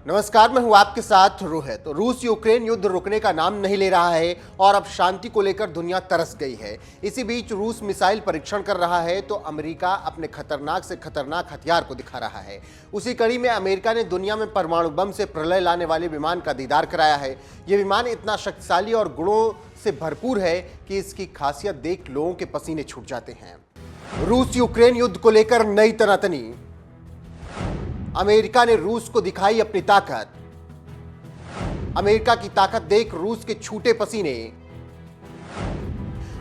नमस्कार, मैं हूं आपके साथ रोहित। रूस यूक्रेन युद्ध रुकने का नाम नहीं ले रहा है और अब शांति को लेकर दुनिया तरस गई है। इसी बीच रूस मिसाइल परीक्षण कर रहा है तो अमेरिका अपने खतरनाक से खतरनाक हथियार को दिखा रहा है। उसी कड़ी में अमेरिका ने दुनिया में परमाणु बम से प्रलय लाने वाले विमान का दीदार कराया है। यह विमान इतना शक्तिशाली और गुणों से भरपूर है कि इसकी खासियत देख लोगों के पसीने छूट जाते हैं। रूस यूक्रेन युद्ध को लेकर नई तनातनी। अमेरिका ने रूस को दिखाई अपनी ताकत। अमेरिका की ताकत देख रूस के छूटे पसीने।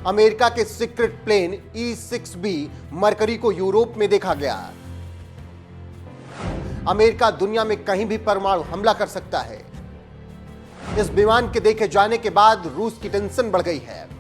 अमेरिका के सीक्रेट प्लेन E-6B मरकरी को यूरोप में देखा गया। अमेरिका दुनिया में कहीं भी परमाणु हमला कर सकता है। इस विमान के देखे जाने के बाद रूस की टेंशन बढ़ गई है।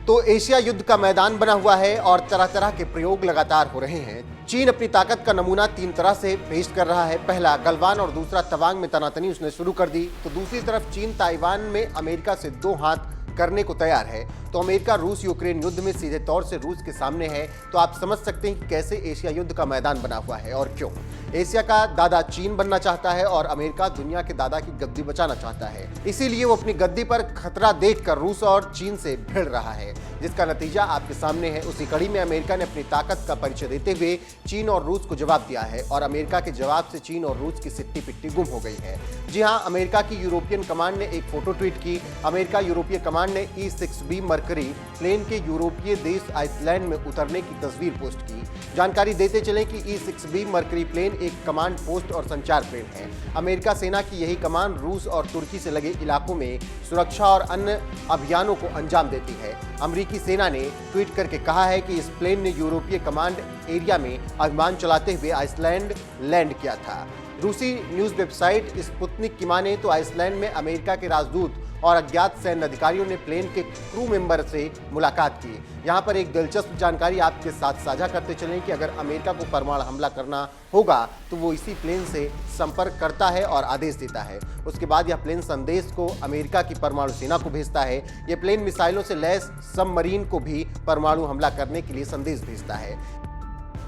तो एशिया युद्ध का मैदान बना हुआ है और तरह तरह के प्रयोग लगातार हो रहे हैं। चीन अपनी ताकत का नमूना तीन तरह से पेश कर रहा है। पहला गलवान और दूसरा तवांग में तनातनी उसने शुरू कर दी। तो दूसरी तरफ चीन ताइवान में अमेरिका से दो हाथ करने को तैयार है। तो अमेरिका रूस यूक्रेन युद्ध में सीधे तौर से रूस के सामने है। तो आप समझ सकते हैं कि कैसे एशिया युद्ध का मैदान बना हुआ है और क्यों। एशिया का दादा चीन बनना चाहता है और अमेरिका दुनिया के दादा की गद्दी बचाना चाहता है। इसीलिए वो अपनी गद्दी पर खतरा देखकर रूस और चीन से भिड़ रहा है, जिसका नतीजा आपके सामने है। उसी कड़ी में अमेरिका ने अपनी ताकत का परिचय देते हुए चीन और रूस को जवाब दिया है और अमेरिका के जवाब से चीन और रूस की सिट्टी पिट्टी गुम हो गई है। जी हां, अमेरिका की यूरोपियन कमांड ने एक फोटो ट्वीट की। अमेरिका यूरोपीय कमांड ने E-6B मरकरी प्लेन के यूरोपीय देश आइसलैंड में उतरने की तस्वीर पोस्ट की। जानकारी देते चलें कि E-6B मरकरी प्लेन एक कमांड पोस्ट और संचार प्लेन है। अमेरिका सेना की यही कमांड रूस और तुर्की से लगे इलाकों में सुरक्षा और अन्य अभियानों को अंजाम देती है। अमेरिकी सेना ने ट्वीट करके कहा है कि इस प्लेन ने यूरोपीय कमांड एरिया में अभियान चलाते हुए आइसलैंड लैंड किया था। रूसी न्यूज वेबसाइट स्पुतनिक की माने तो आइसलैंड में अमेरिका के राजदूत और अज्ञात सैन्य अधिकारियों ने प्लेन के क्रू मेंबर से मुलाकात की। यहाँ पर एक दिलचस्प जानकारी आपके साथ साझा करते चलें कि अगर अमेरिका को परमाणु हमला करना होगा तो वो इसी प्लेन से संपर्क करता है और आदेश देता है। उसके बाद यह प्लेन संदेश को अमेरिका की परमाणु सेना को भेजता है। यह प्लेन मिसाइलों से लैस सबमरीन को भी परमाणु हमला करने के लिए संदेश भेजता है।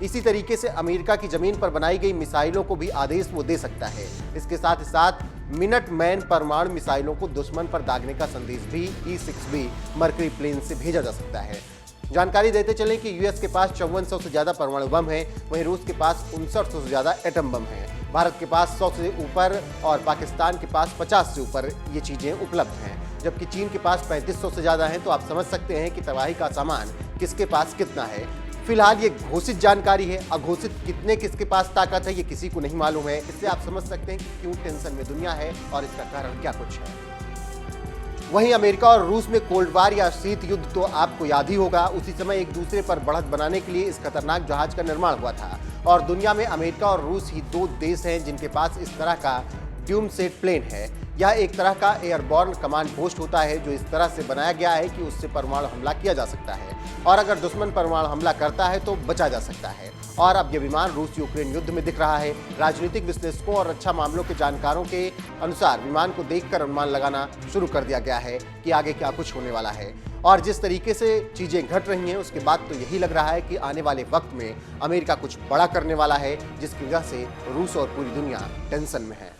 इसी तरीके से अमेरिका की जमीन पर बनाई गई मिसाइलों को भी आदेश वो दे सकता है। इसके साथ ही साथ मिनट मैन परमाणु मिसाइलों को दुश्मन पर दागने का संदेश भी E-6B मरकरी प्लेन से भेजा जा सकता है। जानकारी देते चलें कि यूएस के पास 5400 से ज्यादा परमाणु बम है, वहीं रूस के पास 5900 से ज्यादा एटम बम है। भारत के पास 100 से ऊपर और पाकिस्तान के पास 50 से ऊपर ये चीजें उपलब्ध हैं, जबकि चीन के पास 3500 से ज्यादा है। तो आप समझ सकते हैं कि तबाही का सामान किसके पास कितना है। फिलहाल ये घोषित जानकारी है, अघोषित कितने किसके पास ताकत है ये किसी को नहीं मालूम है। इससे आप समझ सकते हैं कि क्यों टेंशन में दुनिया है और इसका कारण क्या कुछ है। वहीं अमेरिका और रूस में कोल्ड वार या शीत युद्ध तो आपको याद ही होगा। उसी समय एक दूसरे पर बढ़त बनाने के लिए इस खतरनाक जहाज का निर्माण हुआ था और दुनिया में अमेरिका और रूस ही दो देश हैं जिनके पास इस तरह का ड्यूम सेट प्लेन है। यह एक तरह का एयरबॉर्न कमांड पोस्ट होता है जो इस तरह से बनाया गया है कि उससे परमाणु हमला किया जा सकता है और अगर दुश्मन परमाणु हमला करता है तो बचा जा सकता है। और अब यह विमान रूस यूक्रेन युद्ध में दिख रहा है। राजनीतिक विश्लेषकों और रक्षा मामलों के जानकारों के अनुसार विमान को देखकर अनुमान लगाना शुरू कर दिया गया है कि आगे क्या कुछ होने वाला है। और जिस तरीके से चीजें घट रही हैं उसके बाद तो यही लग रहा है कि आने वाले वक्त में अमेरिका कुछ बड़ा करने वाला है, जिसकी वजह से रूस और पूरी दुनिया टेंशन में है।